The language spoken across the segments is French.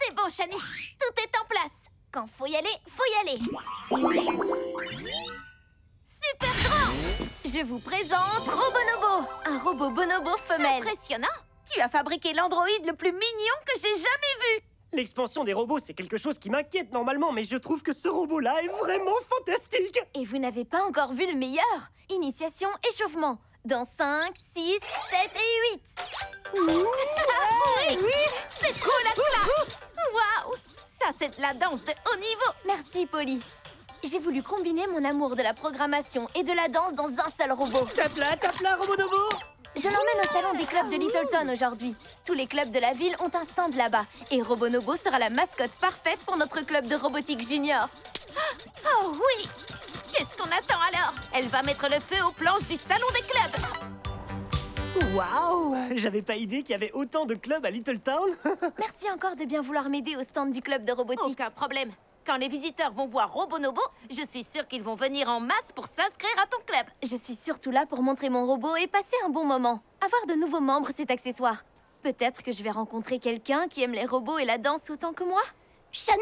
C'est bon, Shani. Tout est en place. Quand faut y aller, faut y aller. Super grand! Je vous présente Robonobo, un robot bonobo femelle. Impressionnant! Tu as fabriqué l'androïde le plus mignon que j'ai jamais vu. L'expansion des robots, c'est quelque chose qui m'inquiète normalement, mais je trouve que ce robot-là est vraiment fantastique. Et vous n'avez pas encore vu le meilleur. Initiation, échauffement. Dans 5, 6, 7 et 8. Oui, c'est trop la classe. Waouh! Ça, c'est de la danse de haut niveau. Merci, Polly. J'ai voulu combiner mon amour de la programmation et de la danse dans un seul robot. Tape là, Robonobo. Je l'emmène au salon des clubs de Littleton aujourd'hui. Tous les clubs de la ville ont un stand là-bas. Et Robonobo sera la mascotte parfaite pour notre club de robotique junior. Oh oui! Qu'est-ce qu'on attend alors? Elle va mettre le feu aux planches du salon des clubs. Waouh! J'avais pas idée qu'il y avait autant de clubs à Littletown. Merci encore de bien vouloir m'aider au stand du club de robotique. Aucun problème. Quand les visiteurs vont voir Robonobo, je suis sûre qu'ils vont venir en masse pour s'inscrire à ton club. Je suis surtout là pour montrer mon robot et passer un bon moment. Avoir de nouveaux membres, c'est accessoire. Peut-être que je vais rencontrer quelqu'un qui aime les robots et la danse autant que moi. Shani,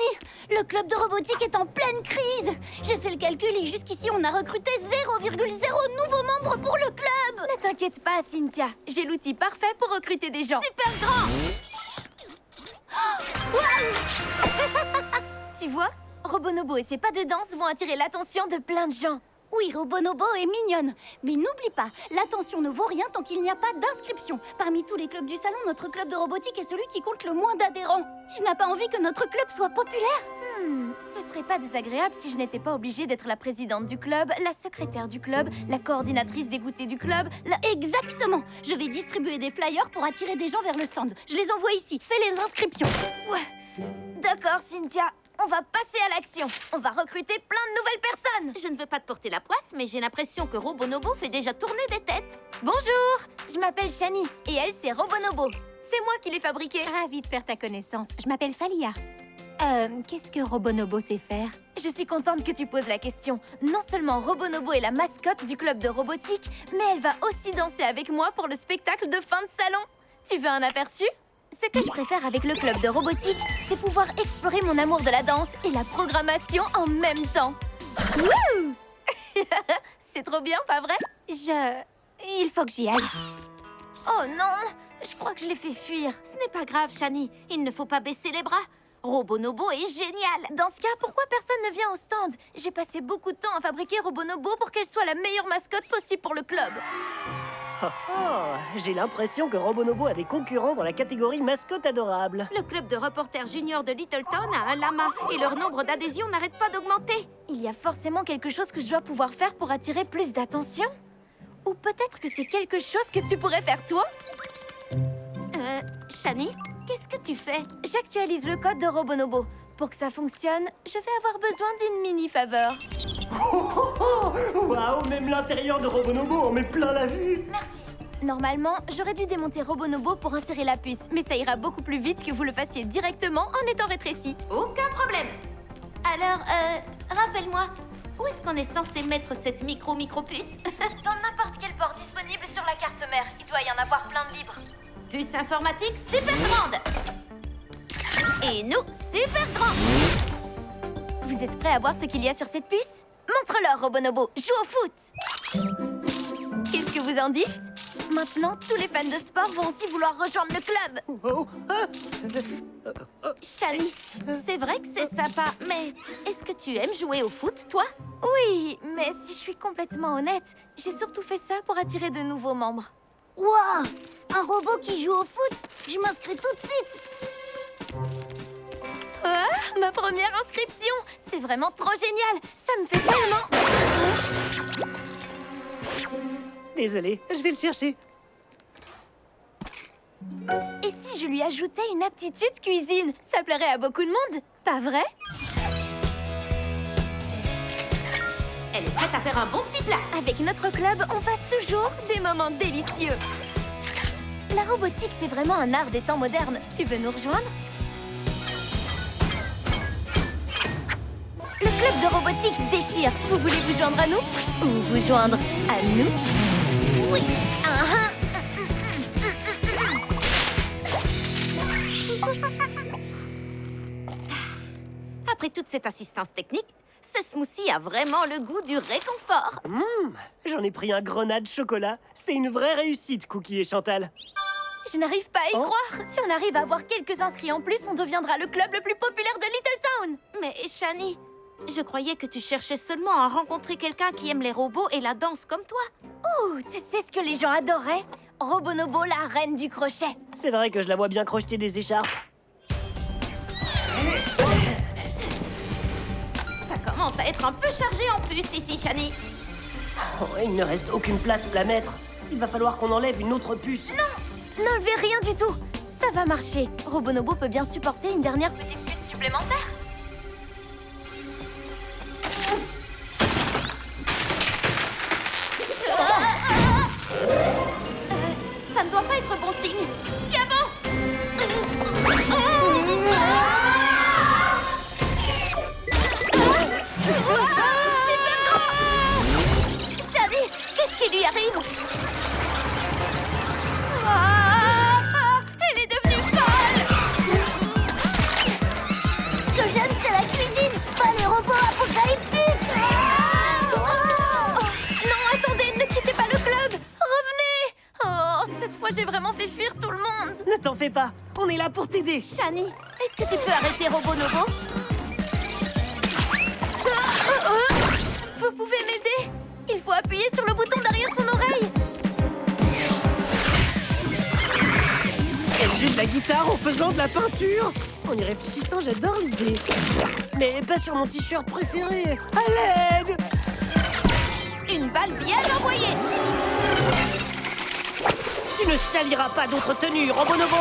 le club de robotique est en pleine crise. J'ai fait le calcul et jusqu'ici, on a recruté 0,0 nouveaux membres pour le club. Ne t'inquiète pas, Cynthia. J'ai l'outil parfait pour recruter des gens. Super grand! Tu vois, Robonobo et ses pas de danse vont attirer l'attention de plein de gens. Oui, Robonobo est mignonne. Mais n'oublie pas, l'attention ne vaut rien tant qu'il n'y a pas d'inscription. Parmi tous les clubs du salon, notre club de robotique est celui qui compte le moins d'adhérents. Tu n'as pas envie que notre club soit populaire? Ce serait pas désagréable si je n'étais pas obligée d'être la présidente du club, la secrétaire du club, la coordinatrice des goûters du club, Exactement! Je vais distribuer des flyers pour attirer des gens vers le stand. Je les envoie ici. Fais les inscriptions. Ouais. D'accord, Cynthia. On va passer à l'action. On va recruter plein de nouvelles personnes. Je ne veux pas te porter la poisse, mais j'ai l'impression que Robonobo fait déjà tourner des têtes. Bonjour, je m'appelle Shani et elle, c'est Robonobo. C'est moi qui l'ai fabriqué. Ravie de faire ta connaissance. Je m'appelle Thalia. Qu'est-ce que Robonobo sait faire? Je suis contente que tu poses la question. Non seulement Robonobo est la mascotte du club de robotique, mais elle va aussi danser avec moi pour le spectacle de fin de salon. Tu veux un aperçu? Ce que je préfère avec le club de robotique, c'est pouvoir explorer mon amour de la danse et la programmation en même temps. Wouh! C'est trop bien, pas vrai? Il faut que j'y aille. Oh non! Je crois que je l'ai fait fuir. Ce n'est pas grave, Shani. Il ne faut pas baisser les bras. Robonobo est génial! Dans ce cas, pourquoi personne ne vient au stand? J'ai passé beaucoup de temps à fabriquer Robonobo pour qu'elle soit la meilleure mascotte possible pour le club. J'ai l'impression que Robonobo a des concurrents dans la catégorie mascotte adorable. Le club de reporters juniors de Littleton a un lama et leur nombre d'adhésions n'arrête pas d'augmenter. Il y a forcément quelque chose que je dois pouvoir faire pour attirer plus d'attention. Ou peut-être que c'est quelque chose que tu pourrais faire toi? Shani, qu'est-ce que tu fais? J'actualise le code de Robonobo. Pour que ça fonctionne, je vais avoir besoin d'une mini-faveur. Waouh, même l'intérieur de Robonobo en met plein la vue. Merci. Normalement, j'aurais dû démonter Robonobo pour insérer la puce, mais ça ira beaucoup plus vite que vous le fassiez directement en étant rétréci. Aucun problème. Alors, rappelle-moi, où est-ce qu'on est censé mettre cette micro-puce? Dans n'importe quel port disponible sur la carte mère. Il doit y en avoir plein de libres. Puce informatique super grande. Et nous, super grand. Vous êtes prêts à voir ce qu'il y a sur cette puce? Montre-leur, Robonobo. Joue au foot. Qu'est-ce que vous en dites? Maintenant, tous les fans de sport vont aussi vouloir rejoindre le club. Oh, Shani, c'est vrai que c'est sympa, mais est-ce que tu aimes jouer au foot, toi? Oui, mais si je suis complètement honnête, j'ai surtout fait ça pour attirer de nouveaux membres. Waouh! Un robot qui joue au foot? Je m'inscris tout de suite. Ah, ma première inscription! C'est vraiment trop génial! Ça me fait tellement... Désolé, je vais le chercher. Et si je lui ajoutais une aptitude cuisine? Ça plairait à beaucoup de monde, pas vrai? Elle est prête à faire un bon petit plat. Avec notre club, on passe toujours des moments délicieux. La robotique, c'est vraiment un art des temps modernes. Tu veux nous rejoindre? Le club de robotique déchire. Vous voulez vous joindre à nous? Ou vous joindre à nous? Oui! Après toute cette assistance technique, ce smoothie a vraiment le goût du réconfort. J'en ai pris un grenade chocolat. C'est une vraie réussite, Cookie et Chantal. Je n'arrive pas à y Oh. croire. Si on arrive à avoir quelques inscrits en plus, on deviendra le club le plus populaire de Little Town. Mais Shani, je croyais que tu cherchais seulement à rencontrer quelqu'un qui aime les robots et la danse comme toi. Oh, tu sais ce que les gens adoraient? Robonobo, la reine du crochet. C'est vrai que je la vois bien crocheter des écharpes. Ça commence à être un peu chargé en plus ici, Shani. Oh, il ne reste aucune place où la mettre. Il va falloir qu'on enlève une autre puce. N'enlevez rien du tout. Ça va marcher. Robonobo peut bien supporter une dernière petite puce supplémentaire. Ça ne doit pas être bon signe. Tiens bon. Shani, qu'est-ce qui lui arrive? Elle est devenue folle. Ce que j'aime, c'est la cuisine, pas les robots apocalyptiques. Non, attendez, ne quittez pas le club. Revenez. Oh, cette fois, j'ai vraiment fait fuir tout le monde. Ne t'en fais pas, on est là pour t'aider. Shani, est-ce que tu peux arrêter Robonobo? Vous pouvez m'aider? Il faut appuyer sur le bouton derrière son oreille. Elle joue de la guitare en faisant de la peinture. En y réfléchissant, j'adore l'idée. Mais pas sur mon t-shirt préféré. À l'aide! Une balle bien envoyée. Tu ne saliras pas d'autres tenues, Robonobo!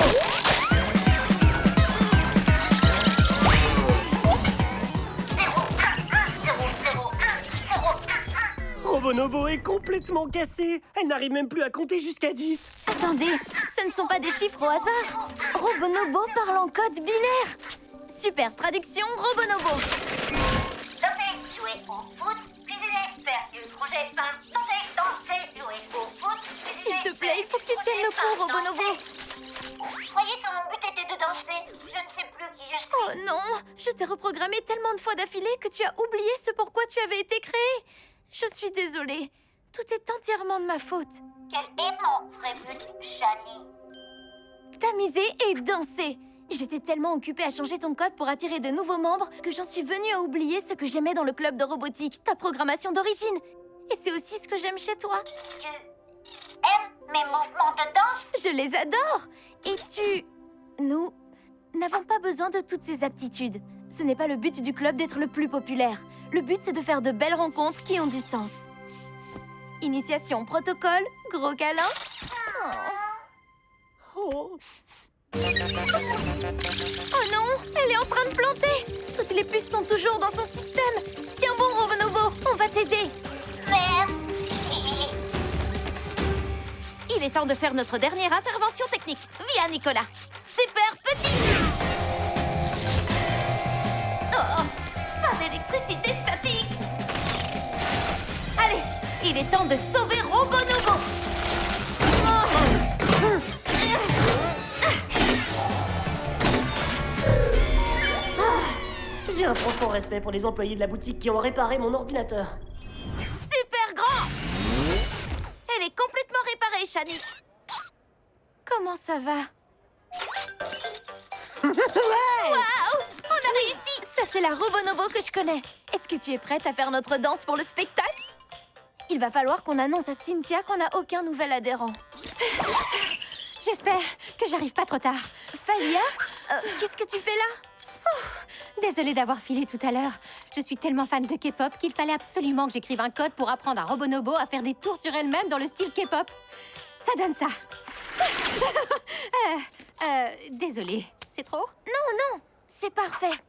Robonobo est complètement cassée. Elle n'arrive même plus à compter jusqu'à 10. Attendez, ce ne sont pas des chiffres au hasard. Robonobo parle en code binaire. Super traduction, Robonobo. Danser, jouer au foot, cuisiner, faire du crochet, peindre, danser, jouer au foot, cuisiner. S'il te plaît, il faut que tu tiennes le coup, Robonobo. Je croyais que mon but était de danser. Je ne sais plus qui je suis. Oh non, je t'ai reprogrammé tellement de fois d'affilée que tu as oublié ce pourquoi tu avais été créé. Je suis désolée. Tout est entièrement de ma faute. Quel est mon vrai but, Shani? T'amuser et danser. J'étais tellement occupée à changer ton code pour attirer de nouveaux membres que j'en suis venue à oublier ce que j'aimais dans le club de robotique, ta programmation d'origine. Et c'est aussi ce que j'aime chez toi. Tu aimes mes mouvements de danse? Je les adore. Et tu... Nous n'avons pas besoin de toutes ces aptitudes. Ce n'est pas le but du club d'être le plus populaire. Le but, c'est de faire de belles rencontres qui ont du sens. Initiation protocole, gros câlin. Oh. Oh non, elle est en train de planter. Toutes les puces sont toujours dans son système. Tiens bon, Robonobo, on va t'aider. Merci. Il est temps de faire notre dernière intervention technique. Via Nicolas. Super petit. Oh, pas d'électricité statique. Allez, il est temps de sauver Robonobo. J'ai un profond respect pour les employés de la boutique qui ont réparé mon ordinateur. Super grand. Elle est complètement réparée, Shani. Comment ça va? Waouh, on a réussi. Ça, c'est la Robonobo que je connais. Est-ce que tu es prête à faire notre danse pour le spectacle? Il va falloir qu'on annonce à Cynthia qu'on n'a aucun nouvel adhérent. J'espère que j'arrive pas trop tard. Falia, qu'est-ce que tu fais là? Désolée d'avoir filé tout à l'heure. Je suis tellement fan de K-pop qu'il fallait absolument que j'écrive un code pour apprendre à Robonobo à faire des tours sur elle-même dans le style K-pop. Ça donne ça. Désolée. C'est trop? Non, c'est parfait.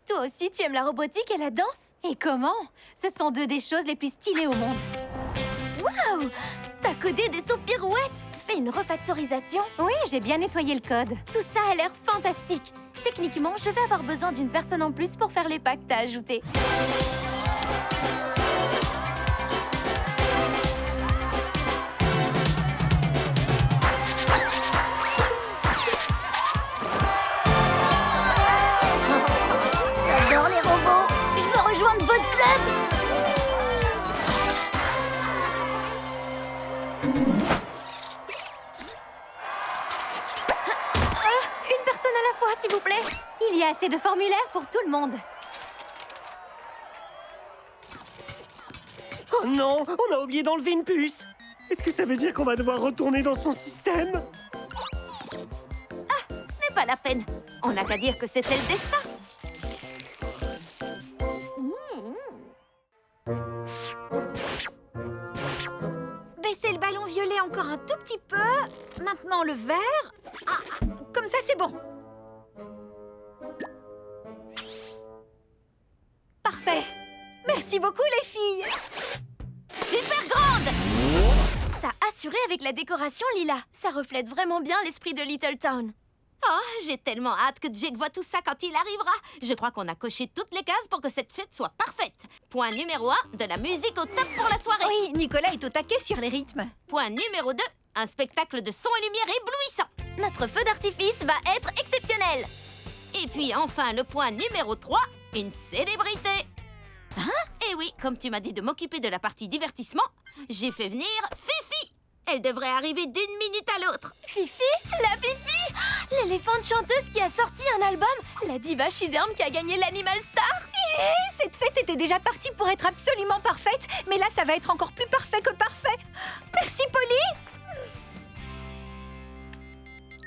Toi aussi, tu aimes la robotique et la danse? Et comment? Ce sont deux des choses les plus stylées au monde. Waouh! T'as codé des sauts pirouettes? Fais une refactorisation? Oui, j'ai bien nettoyé le code. Tout ça a l'air fantastique. Techniquement, je vais avoir besoin d'une personne en plus pour faire les packs que t'as ajoutés. la fois, s'il vous plaît. Il y a assez de formulaires pour tout le monde. Oh non, on a oublié d'enlever une puce. Est-ce que ça veut dire qu'on va devoir retourner dans son système? Ce n'est pas la peine. On n'a qu'à dire que c'était le destin. Baissez le ballon violet encore un tout petit peu. Maintenant le vert. Ah, comme ça, c'est bon. Parfait. Merci beaucoup, les filles. Super grande! T'as assuré avec la décoration, Lila. Ça reflète vraiment bien l'esprit de Little Town. Oh, j'ai tellement hâte que Jake voit tout ça quand il arrivera. Je crois qu'on a coché toutes les cases pour que cette fête soit parfaite. Point numéro 1, de la musique au top pour la soirée. Oui, Nicolas est au taquet sur les rythmes. Point numéro 2, un spectacle de son et lumière éblouissant. Notre feu d'artifice va être exceptionnel. Et puis enfin, le point numéro 3, une célébrité. Hein? Et oui, comme tu m'as dit de m'occuper de la partie divertissement, j'ai fait venir Fifi. Elle devrait arriver d'une minute à l'autre. Fifi? La Fifi? L'éléphante chanteuse qui a sorti un album? La diva Shiderm qui a gagné l'Animal Star? Cette fête était déjà partie pour être absolument parfaite, mais là, ça va être encore plus parfait que parfait. Merci, Polly.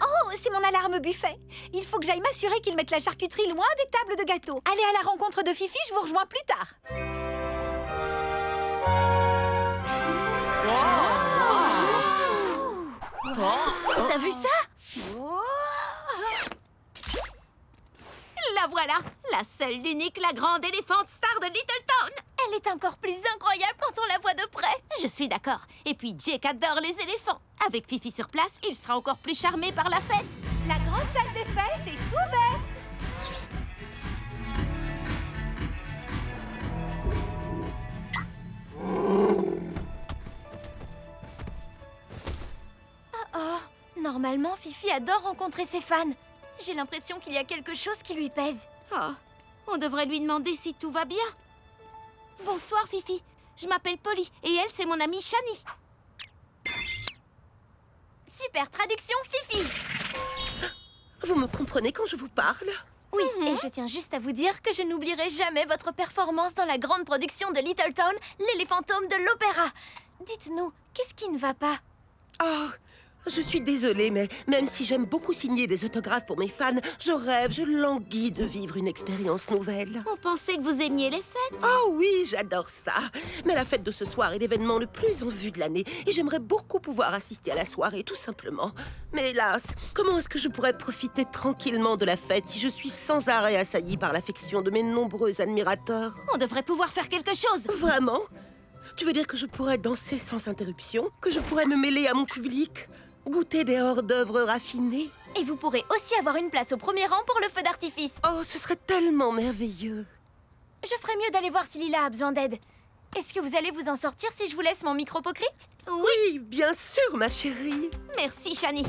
Oh, c'est mon alarme buffet. Il faut que j'aille m'assurer qu'ils mettent la charcuterie loin des tables de gâteaux. Allez à la rencontre de Fifi, je vous rejoins plus tard. T'as vu ça? La voilà, la seule, l'unique, la grande éléphante star de Little Town. Elle est encore plus incroyable quand on la voit de près. Je suis d'accord. Et puis Jake adore les éléphants. Avec Fifi sur place, il sera encore plus charmé par la fête. La grande salle des fêtes est ouverte. Normalement, Fifi adore rencontrer ses fans. J'ai l'impression qu'il y a quelque chose qui lui pèse. Oh, on devrait lui demander si tout va bien. Bonsoir Fifi, je m'appelle Polly et elle c'est mon amie Shani. Super traduction, Fifi. Vous me comprenez quand je vous parle? Oui, et je tiens juste à vous dire que je n'oublierai jamais votre performance dans la grande production de Little Town, l'éléphantome de l'opéra. Dites-nous, qu'est-ce qui ne va pas? Oh, je suis désolée, mais même si j'aime beaucoup signer des autographes pour mes fans, je rêve, je languis de vivre une expérience nouvelle. On pensait que vous aimiez les fêtes. Oh oui, j'adore ça. Mais la fête de ce soir est l'événement le plus en vue de l'année et j'aimerais beaucoup pouvoir assister à la soirée, tout simplement. Mais hélas, comment est-ce que je pourrais profiter tranquillement de la fête si je suis sans arrêt assaillie par l'affection de mes nombreux admirateurs? On devrait pouvoir faire quelque chose. Vraiment? Tu veux dire que je pourrais danser sans interruption? Que je pourrais me mêler à mon public? Goûter des hors-d'œuvre raffinés? Et vous pourrez aussi avoir une place au premier rang pour le feu d'artifice. Oh, ce serait tellement merveilleux. Je ferais mieux d'aller voir si Lila a besoin d'aide. Est-ce que vous allez vous en sortir si je vous laisse mon micro-pocrite? Oui, bien sûr, ma chérie. Merci Shani.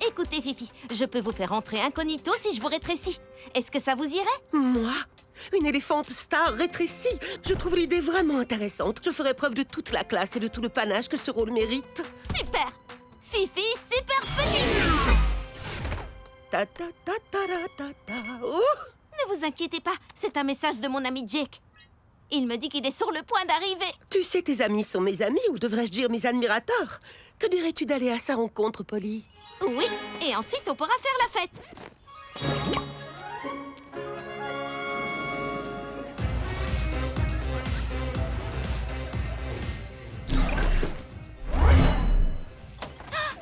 Écoutez Fifi, je peux vous faire entrer incognito si je vous rétrécis. Est-ce que ça vous irait? Moi? Une éléphante star rétrécie? Je trouve l'idée vraiment intéressante. Je ferai preuve de toute la classe et de tout le panache que ce rôle mérite. Super! Fifi, super petite! Ta ta ta ta ta ta. Oh! Ne vous inquiétez pas, c'est un message de mon ami Jake. Il me dit qu'il est sur le point d'arriver. Tu sais, tes amis sont mes amis, ou devrais-je dire mes admirateurs. Que dirais-tu d'aller à sa rencontre, Polly? Oui, et ensuite on pourra faire la fête.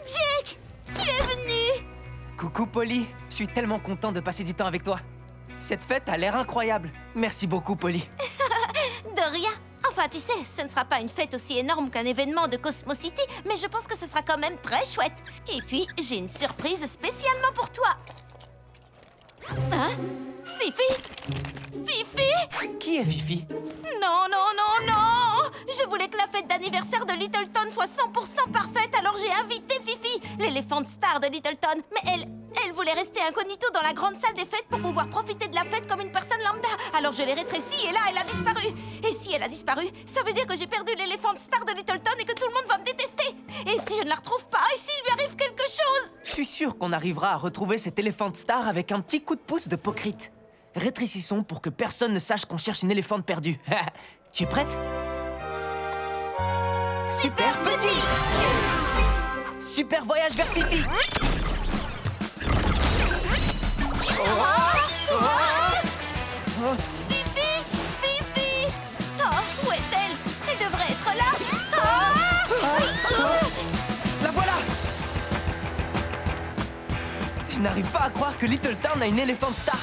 Jake, tu es venu! Coucou Polly, je suis tellement content de passer du temps avec toi. Cette fête a l'air incroyable. Merci beaucoup Polly. De rien. Enfin, tu sais, ce ne sera pas une fête aussi énorme qu'un événement de Cosmo City, mais je pense que ce sera quand même très chouette. Et puis, j'ai une surprise spécialement pour toi. Hein? Fifi? Fifi? Qui est Fifi? Non, non, non, non! Je voulais que la fête d'anniversaire de Littleton soit 100% parfaite, alors j'ai invité Fifi, l'éléphante star de Littleton. Mais elle voulait rester incognito dans la grande salle des fêtes pour pouvoir profiter de la fête comme une personne lambda. Alors je l'ai rétrécie et là, elle a disparu. Et si elle a disparu, ça veut dire que j'ai perdu l'éléphante star de Littleton et que tout le monde va me détester. Et si je ne la retrouve pas, et s'il lui arrive quelque chose! Je suis sûr qu'on arrivera à retrouver cet Elephant Star avec un petit coup de pouce de Pokrit. Rétrécissons pour que personne ne sache qu'on cherche une éléphante perdue. Tu es prête? Super petit! Super voyage vers Fifi! Fifi! Fifi! Oh, où est-elle? Elle devrait être là! La voilà! Je n'arrive pas à croire que Little Town a une Elephant Star.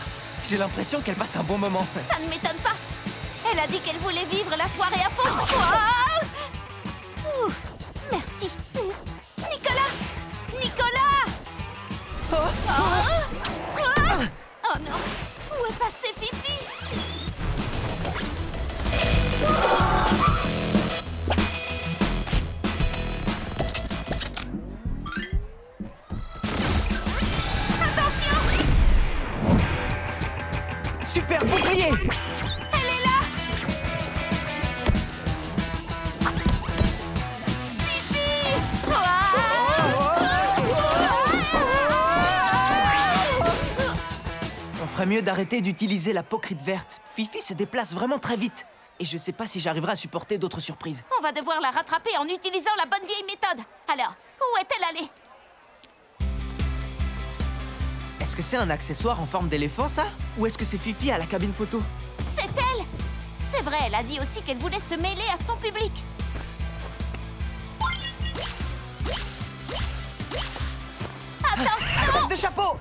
J'ai l'impression qu'elle passe un bon moment. Ça ne m'étonne pas! Elle a dit qu'elle voulait vivre la soirée à fond! Ouh, merci! Nicolas! Nicolas! Oh non! Où est passée Fifi? Attention! Super bouclier! Elle est là! Fifi! On ferait mieux d'arrêter d'utiliser la Pokrit verte. Fifi se déplace vraiment très vite. Et je sais pas si j'arriverai à supporter d'autres surprises. On va devoir la rattraper en utilisant la bonne vieille méthode. Alors, où est-elle allée? Est-ce que c'est un accessoire en forme d'éléphant, ça? Ou est-ce que c'est Fifi à la cabine photo? C'est elle! C'est vrai, elle a dit aussi qu'elle voulait se mêler à son public. Attends, Attaque de chapeau!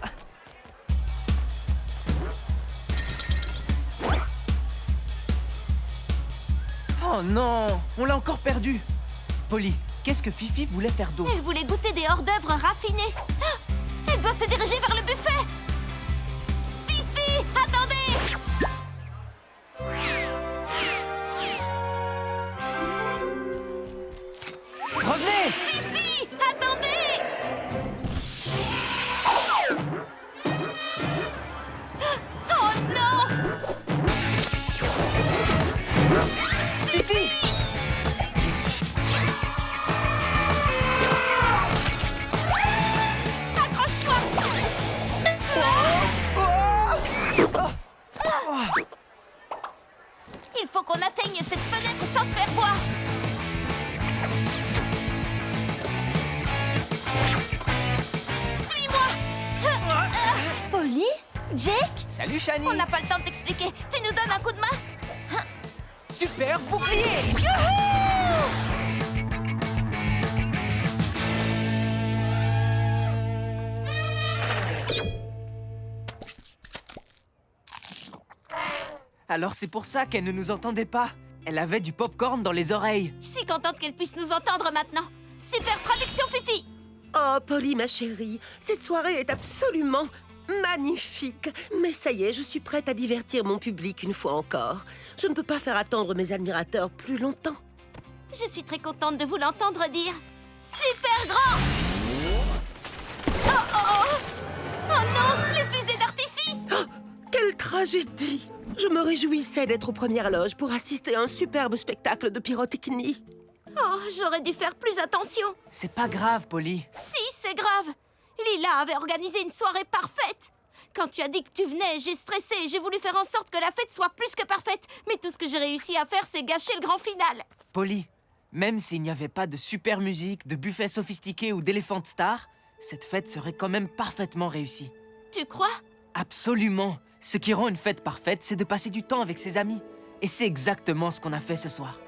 Oh non! On l'a encore perdu! Polly, qu'est-ce que Fifi voulait faire d'autre? elle voulait goûter des hors-d'œuvre raffinés. Ah, elle doit se diriger vers le buffet. Fifi, attendez! Revenez! Fifi, attendez! Oh non! Fifi! Accroche-toi! Il faut qu'on atteigne cette fenêtre sans se faire voir. Suis-moi! Polly? Jake? Salut, Shani! On n'a pas le temps de t'expliquer. Tu nous donnes un coup de main? Super bouclier! Alors c'est pour ça qu'elle ne nous entendait pas. Elle avait du popcorn dans les oreilles. Je suis contente qu'elle puisse nous entendre maintenant. Super traduction, Fifi! Oh, Polly, ma chérie, cette soirée est absolument magnifique. Mais ça y est, je suis prête à divertir mon public une fois encore. Je ne peux pas faire attendre mes admirateurs plus longtemps. Je suis très contente de vous l'entendre dire. Super grand! Oh non, les fusées d'artifice! Oh, quelle tragédie! Je me réjouissais d'être aux premières loges pour assister à un superbe spectacle de pyrotechnie. Oh, j'aurais dû faire plus attention. C'est pas grave, Polly. Si, c'est grave. Lila avait organisé une soirée parfaite. Quand tu as dit que tu venais, j'ai stressé et j'ai voulu faire en sorte que la fête soit plus que parfaite. Mais tout ce que j'ai réussi à faire, c'est gâcher le grand final. Polly, même s'il n'y avait pas de super musique, de buffet sophistiqué ou d'éléphant star, cette fête serait quand même parfaitement réussie. Tu crois? Absolument. Ce qui rend une fête parfaite, c'est de passer du temps avec ses amis. Et c'est exactement ce qu'on a fait ce soir.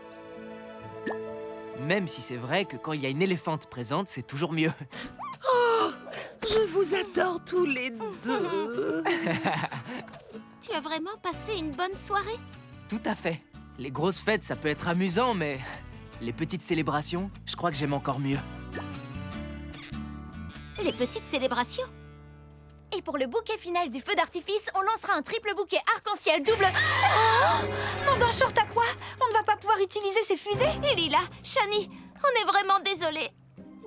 Même si c'est vrai que quand il y a une éléphante présente, c'est toujours mieux. Oh, je vous adore tous les deux. Tu as vraiment passé une bonne soirée? Tout à fait. Les grosses fêtes, ça peut être amusant, mais les petites célébrations, je crois que j'aime encore mieux. Les petites célébrations? Et pour le bouquet final du feu d'artifice, on lancera un triple bouquet arc-en-ciel double... Mon dans short à pois, on ne va pas pouvoir utiliser ces fusées. Et Lila, Shani, on est vraiment désolés.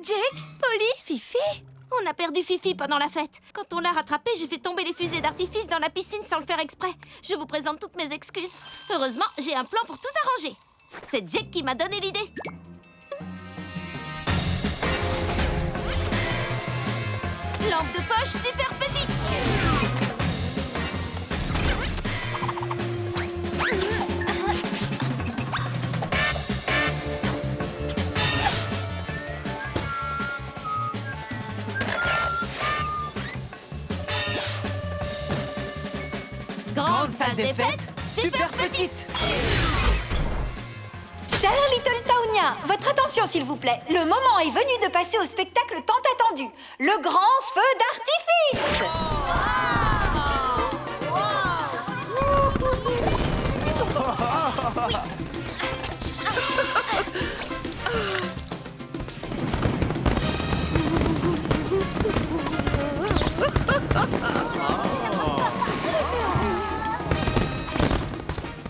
Jake, Polly, Fifi? On a perdu Fifi pendant la fête. Quand on l'a rattrapée, j'ai fait tomber les fusées d'artifice dans la piscine sans le faire exprès. Je vous présente toutes mes excuses. Heureusement, j'ai un plan pour tout arranger. C'est Jake qui m'a donné l'idée. Lampe de poche super petite. Grande salle des fêtes, super petite. Chers Little Towniens, votre attention s'il vous plaît. Le moment est venu de passer au spectacle tant attendu, le grand feu d'artifice.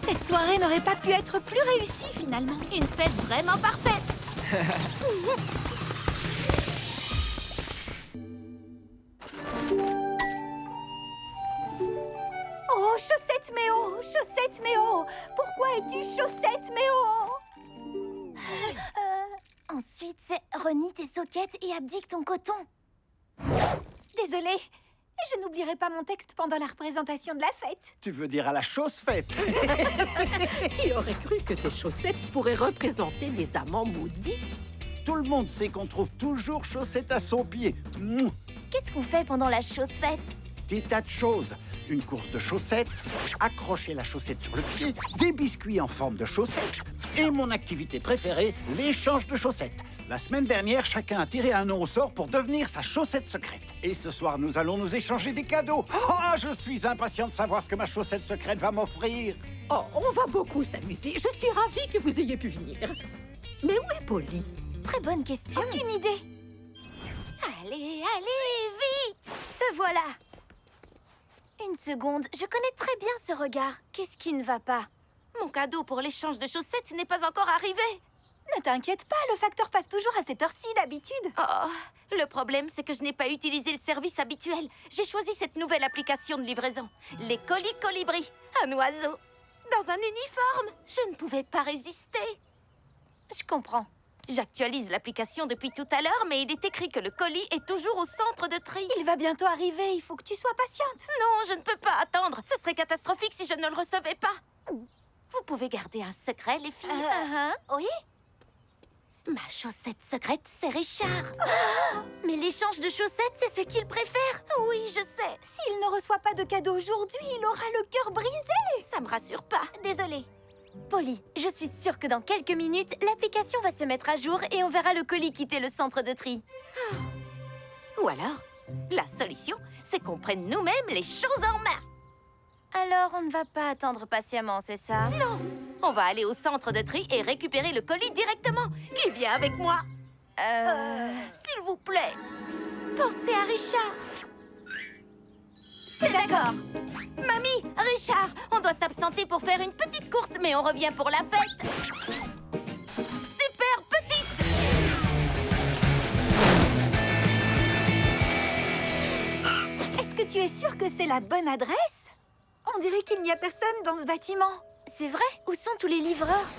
Cette soirée n'aurait pas pu être plus réussie finalement. Une fête vraiment parfaite. Oh, Chaussette Méo, Chaussette Méo, pourquoi es-tu Chaussette Méo? Ensuite, c'est renie tes sockets et abdique ton coton. Désolée, je n'oublierai pas mon texte pendant la représentation de la fête. Tu veux dire à la chose faite? Qui aurait cru que tes chaussettes pourraient représenter des amants maudits? Tout le monde sait qu'on trouve toujours Chaussette à son pied. Mouah. Qu'est-ce qu'on fait pendant la chose faite? Des tas de choses. Une course de chaussettes, accrocher la chaussette sur le pied, des biscuits en forme de chaussettes et mon activité préférée, l'échange de chaussettes. La semaine dernière, chacun a tiré un nom au sort pour devenir sa chaussette secrète. Et ce soir, nous allons nous échanger des cadeaux. Oh, je suis impatient de savoir ce que ma chaussette secrète va m'offrir. Oh, on va beaucoup s'amuser. Je suis ravie que vous ayez pu venir. Mais où est Polly? Très bonne question. Aucune idée. Allez, allez, vite. Te voilà. Une seconde, je connais très bien ce regard. Qu'est-ce qui ne va pas? Mon cadeau pour l'échange de chaussettes n'est pas encore arrivé. Ne t'inquiète pas, le facteur passe toujours à cette heure-ci d'habitude. Oh, le problème, c'est que je n'ai pas utilisé le service habituel. J'ai choisi cette nouvelle application de livraison. Les colis Colibri. Un oiseau. Dans un uniforme. Je ne pouvais pas résister. Je comprends. J'actualise l'application depuis tout à l'heure, mais il est écrit que le colis est toujours au centre de tri. Il va bientôt arriver, il faut que tu sois patiente. Non, je ne peux pas attendre. Ce serait catastrophique si je ne le recevais pas. Vous pouvez garder un secret, les filles. Oui? Ma chaussette secrète, c'est Richard. Mais l'échange de chaussettes, c'est ce qu'il préfère. Oui, je sais. S'il ne reçoit pas de cadeau aujourd'hui, il aura le cœur brisé. Ça me rassure pas. Désolée. Polly, je suis sûre que dans quelques minutes, l'application va se mettre à jour et on verra le colis quitter le centre de tri. Ou alors, la solution, c'est qu'on prenne nous-mêmes les choses en main. Alors, on ne va pas attendre patiemment, c'est ça? Non, on va aller au centre de tri et récupérer le colis directement. Qui vient avec moi? S'il vous plaît, pensez à Richard. C'est d'accord. Mamie, Richard, on doit s'absenter pour faire une petite course, mais on revient pour la fête. Super petite. Est-ce que tu es sûre que c'est la bonne adresse? On dirait qu'il n'y a personne dans ce bâtiment. C'est vrai? Où sont tous les livreurs?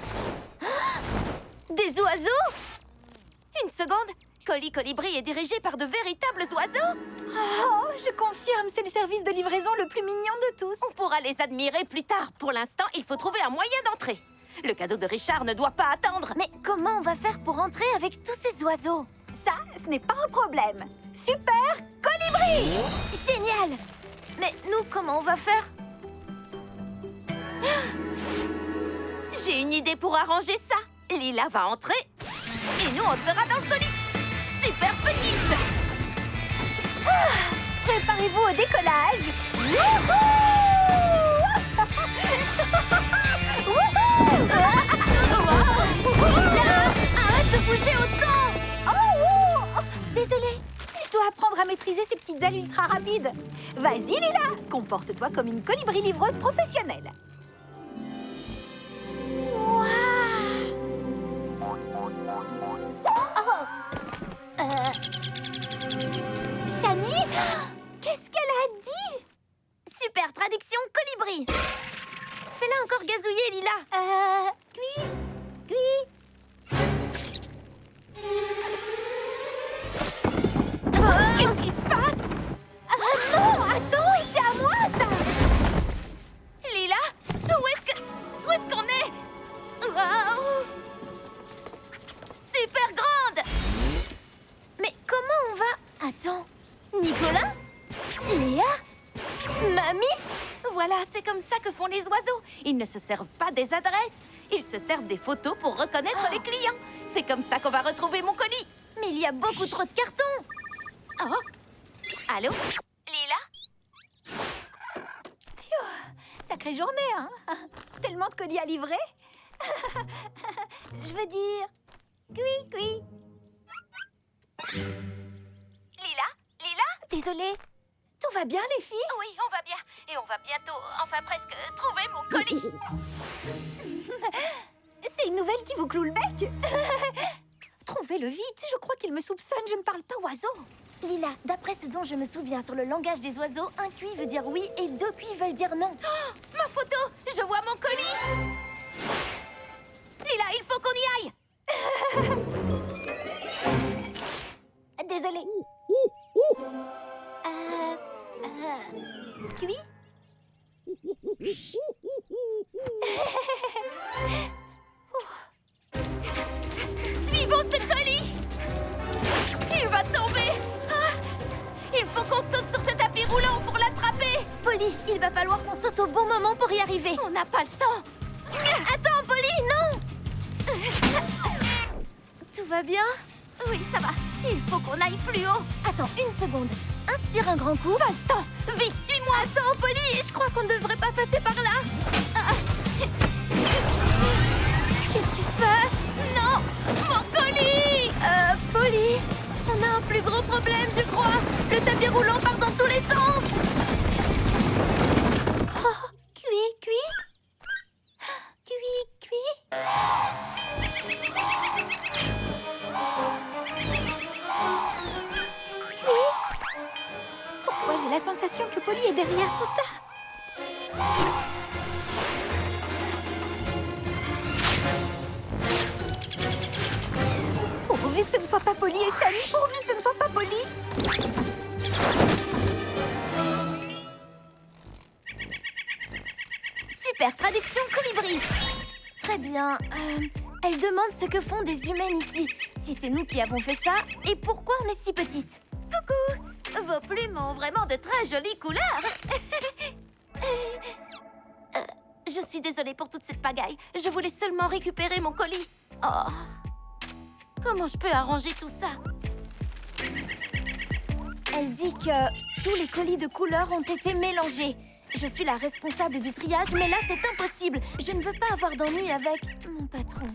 Des oiseaux? Une seconde. Colis Colibri est dirigé par de véritables oiseaux. Oh, je confirme, c'est le service de livraison le plus mignon de tous. On pourra les admirer plus tard. Pour l'instant, il faut trouver un moyen d'entrer. Le cadeau de Richard ne doit pas attendre. Mais comment on va faire pour entrer avec tous ces oiseaux? Ça, ce n'est pas un problème. Super Colibri! Génial! Mais nous, comment on va faire? J'ai une idée pour arranger ça. Lila va entrer et nous, on sera dans le colis. Super petite. Préparez-vous au décollage. Lila, arrête de bouger autant! Oh, désolée, je dois apprendre à maîtriser ces petites ailes ultra rapides. Vas-y, Lila, comporte-toi comme une colibri livreuse professionnelle. Shani, qu'est-ce qu'elle a dit? Super traduction colibri! Fais-la encore gazouiller, Lila! Cui. Qu'est-ce qui se passe? amis? Voilà, c'est comme ça que font les oiseaux. Ils ne se servent pas des adresses. Ils se servent des photos pour reconnaître les clients. C'est comme ça qu'on va retrouver mon colis. Mais il y a beaucoup trop de cartons. Oh. Allô? Lila? Sacrée journée, hein. Tellement de colis à livrer. Je veux dire... Cui. Lila? Lila? Désolée. Tout va bien, les filles? Oui, on va bien. Et on va bientôt, enfin presque, trouver mon colis. C'est une nouvelle qui vous cloue le bec. Trouvez-le vite. Je crois qu'il me soupçonne. Je ne parle pas oiseau. Lila, d'après ce dont je me souviens sur le langage des oiseaux, un cuit veut dire oui et deux cuits veulent dire non. Oh, ma photo! Je vois mon colis! Lila, il faut qu'on y aille! Désolée. Cui? Suivons ce colis! Il va tomber! Ah, il faut qu'on saute sur ce tapis roulant pour l'attraper! Polly, il va falloir qu'on saute au bon moment pour y arriver. On n'a pas le temps! Attends, Polly, non! Tout va bien? Oui, ça va. Il faut qu'on aille plus haut. Attends, une seconde. Inspire un grand coup. Pas le temps. Vite, suis-moi. Attends, Polly, je crois qu'on ne devrait pas passer par là. Qu'est-ce qui se passe? Non! Mon colis! Polly, on a un plus gros problème, je crois. Le tapis roulant part dans tous les sens. Oh, cui. Pourquoi j'ai la sensation que Polly est derrière tout ça? Pourvu que ce ne soit pas Polly et Shani, pourvu que ce ne soit pas Polly. Super, traduction colibri. Très bien. Elle demande ce que font des humaines ici. Si c'est nous qui avons fait ça, et pourquoi on est si petite? Coucou! Vos plumes ont vraiment de très jolies couleurs. Je suis désolée pour toute cette pagaille. Je voulais seulement récupérer mon colis. Oh. Comment je peux arranger tout ça? Elle dit que tous les colis de couleurs ont été mélangés. Je suis la responsable du triage, mais là, c'est impossible. Je ne veux pas avoir d'ennui avec mon patron.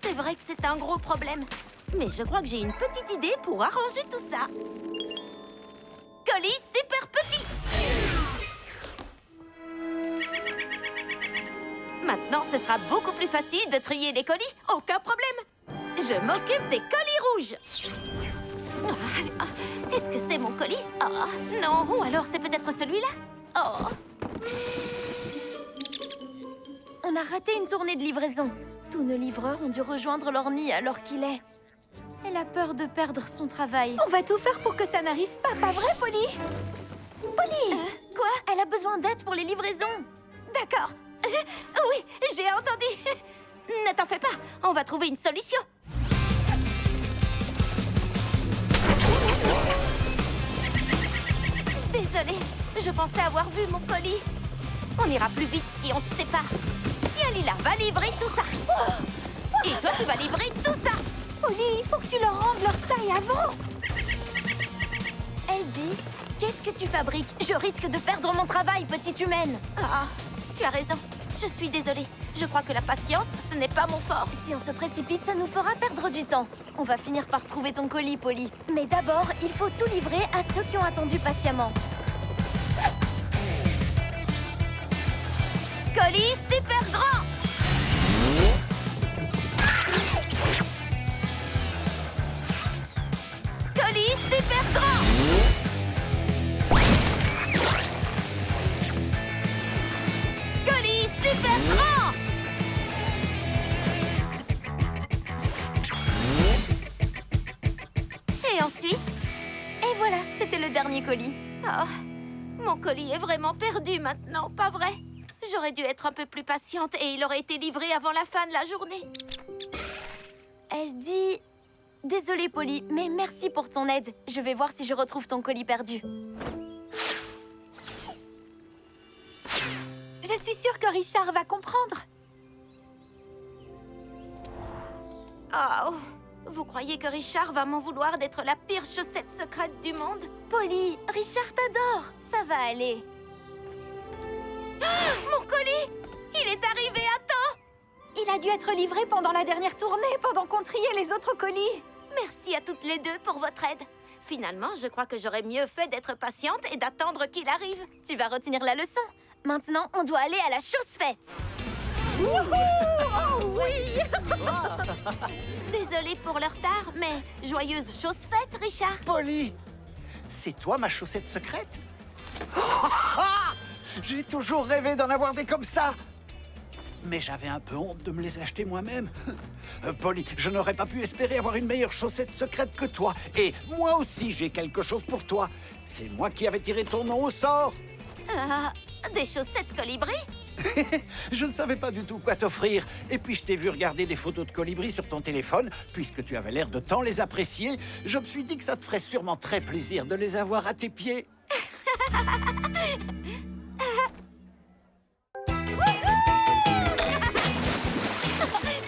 C'est vrai que c'est un gros problème. Mais je crois que j'ai une petite idée pour arranger tout ça. Colis super petit! Maintenant, ce sera beaucoup plus facile de trier les colis. Aucun problème. Je m'occupe des colis rouges. Est-ce que c'est mon colis? Oh, non. Ou alors c'est peut-être celui-là? Oh. On a raté une tournée de livraison. Tous nos livreurs ont dû rejoindre leur nid alors qu'il est. Elle a peur de perdre son travail. On va tout faire pour que ça n'arrive pas vrai, Polly? Polly! Quoi? Elle a besoin d'aide pour les livraisons. D'accord. Oui, j'ai entendu. Ne t'en fais pas, on va trouver une solution. Désolée, je pensais avoir vu mon colis. On ira plus vite si on se sépare. Tiens, Lila, va livrer tout ça. Et toi, tu vas livrer tout ça. Polly, il faut que tu leur rendes leur taille avant. Elle dit, qu'est-ce que tu fabriques? Je risque de perdre mon travail, petite humaine. Ah, tu as raison. Je suis désolée. Je crois que la patience, ce n'est pas mon fort. Si on se précipite, ça nous fera perdre du temps. On va finir par trouver ton colis, Polly. Mais d'abord, il faut tout livrer à ceux qui ont attendu patiemment. Colis super grand! Colis super grand! Colis super grand! Et ensuite? Et voilà, c'était le dernier colis. Oh, mon colis est vraiment perdu maintenant, pas vrai? J'aurais dû être un peu plus patiente et il aurait été livré avant la fin de la journée. Elle dit... Désolée, Polly, mais merci pour ton aide. Je vais voir si je retrouve ton colis perdu. suis sûre que Richard va comprendre. Oh, vous croyez que Richard va m'en vouloir d'être la pire chaussette secrète du monde? Polly, Richard t'adore. Ça va aller. Mon colis! Il est arrivé à temps! Il a dû être livré pendant la dernière tournée, pendant qu'on triait les autres colis. Merci à toutes les deux pour votre aide. Finalement, je crois que j'aurais mieux fait d'être patiente et d'attendre qu'il arrive. Tu vas retenir la leçon. Maintenant, on doit aller à la chose-faite. Désolée pour le retard, mais joyeuse chose faite, Richard. Polly, c'est toi ma chaussette secrète? J'ai toujours rêvé d'en avoir des comme ça. Mais j'avais un peu honte de me les acheter moi-même. Polly, je n'aurais pas pu espérer avoir une meilleure chaussette secrète que toi. Et moi aussi, j'ai quelque chose pour toi. C'est moi qui avais tiré ton nom au sort. Des chaussettes colibri? Je ne savais pas du tout quoi t'offrir. Et puis je t'ai vu regarder des photos de colibris sur ton téléphone. Puisque tu avais l'air de tant les apprécier, je me suis dit que ça te ferait sûrement très plaisir de les avoir à tes pieds.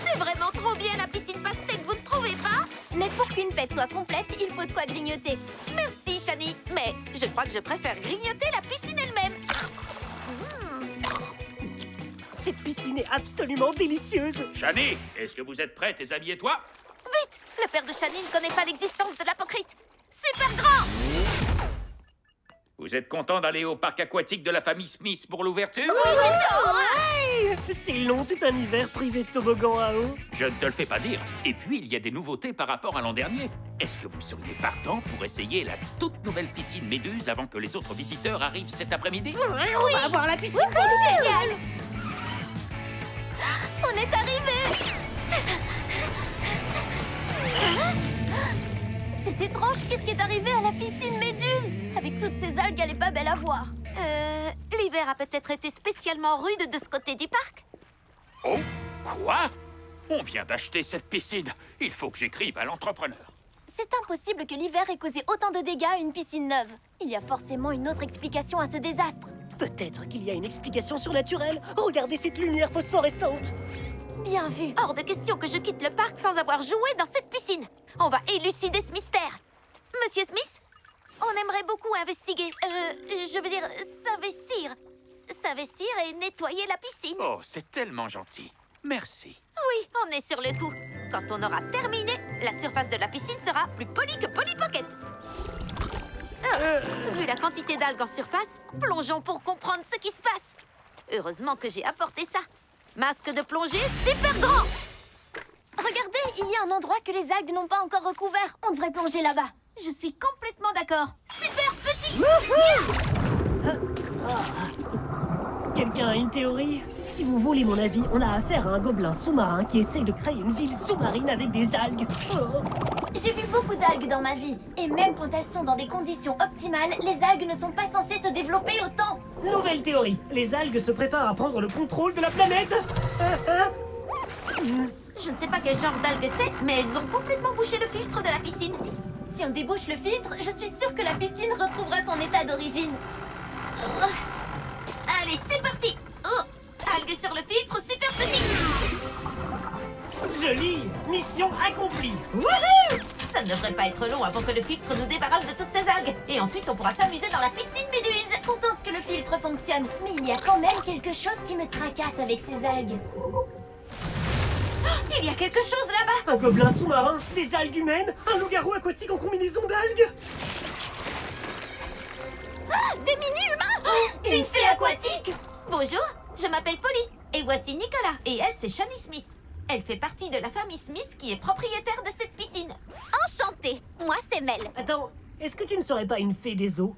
C'est vraiment trop bien la piscine pastèque, vous ne trouvez pas? Mais pour qu'une fête soit complète, il faut de quoi grignoter. Merci, Shani. Mais je crois que je préfère grignoter la piscine elle-même. Cette piscine est absolument délicieuse. Shani, est-ce que vous êtes prête, tes amis et toi? Vite! Le père de Shani ne connaît pas l'existence de l'apocryte. Super grand! Vous êtes content d'aller au parc aquatique de la famille Smith pour l'ouverture? Ouais, c'est long, tout un hiver privé de toboggan à eau. Je ne te le fais pas dire. Et puis, il y a des nouveautés par rapport à l'an dernier. Est-ce que vous seriez partant pour essayer la toute nouvelle piscine Méduse avant que les autres visiteurs arrivent cet après-midi? On va avoir la piscine. Génial! On est arrivé. C'est étrange, qu'est-ce qui est arrivé à la piscine Méduse? Avec toutes ces algues, elle est pas belle à voir. L'hiver a peut-être été spécialement rude de ce côté du parc. Oh, quoi? On vient d'acheter cette piscine. Il faut que j'écrive à l'entrepreneur. C'est impossible que l'hiver ait causé autant de dégâts à une piscine neuve. Il y a forcément une autre explication à ce désastre. Peut-être qu'il y a une explication surnaturelle. Regardez cette lumière phosphorescente. Bien vu. Hors de question que je quitte le parc sans avoir joué dans cette piscine. On va élucider ce mystère. Monsieur Smith, on aimerait beaucoup investiguer. Je veux dire, s'investir. S'investir et nettoyer la piscine. Oh, c'est tellement gentil. Merci. Oui, on est sur le coup. Quand on aura terminé, la surface de la piscine sera plus polie que Polly Pocket. Vu la quantité d'algues en surface, plongeons pour comprendre ce qui se passe. Heureusement que j'ai apporté ça. Masque de plongée super grand. Regardez, il y a un endroit que les algues n'ont pas encore recouvert. On devrait plonger là-bas. Je suis complètement d'accord. Super petit. Quelqu'un a une théorie? Si vous voulez mon avis, on a affaire à un gobelin sous-marin qui essaye de créer une ville sous-marine avec des algues. Oh. J'ai vu beaucoup d'algues dans ma vie. Et même quand elles sont dans des conditions optimales, les algues ne sont pas censées se développer autant. Nouvelle théorie. Les algues se préparent à prendre le contrôle de la planète. Je ne sais pas quel genre d'algues c'est, mais elles ont complètement bouché le filtre de la piscine. Si on débouche le filtre, je suis sûre que la piscine retrouvera son état d'origine. Oh. Allez, c'est parti. Oh, algues sur le filtre super petit. Joli. Mission accomplie. Wouhou! Ça ne devrait pas être long avant que le filtre nous débarrasse de toutes ces algues. Et ensuite, on pourra s'amuser dans la piscine Méduse. Contente que le filtre fonctionne. Mais il y a quand même quelque chose qui me tracasse avec ces algues. Il y a quelque chose là-bas. Un gobelin sous-marin, des algues humaines, un loup-garou aquatique en combinaison d'algues. Des mini-humains. Une fée aquatique. Bonjour, je m'appelle Polly. Et voici Nicolas. Et elle, c'est Shani Smith. Elle fait partie de la famille Smith qui est propriétaire de cette piscine. Enchantée. Moi, c'est Mel. Attends, est-ce que tu ne serais pas une fée des eaux?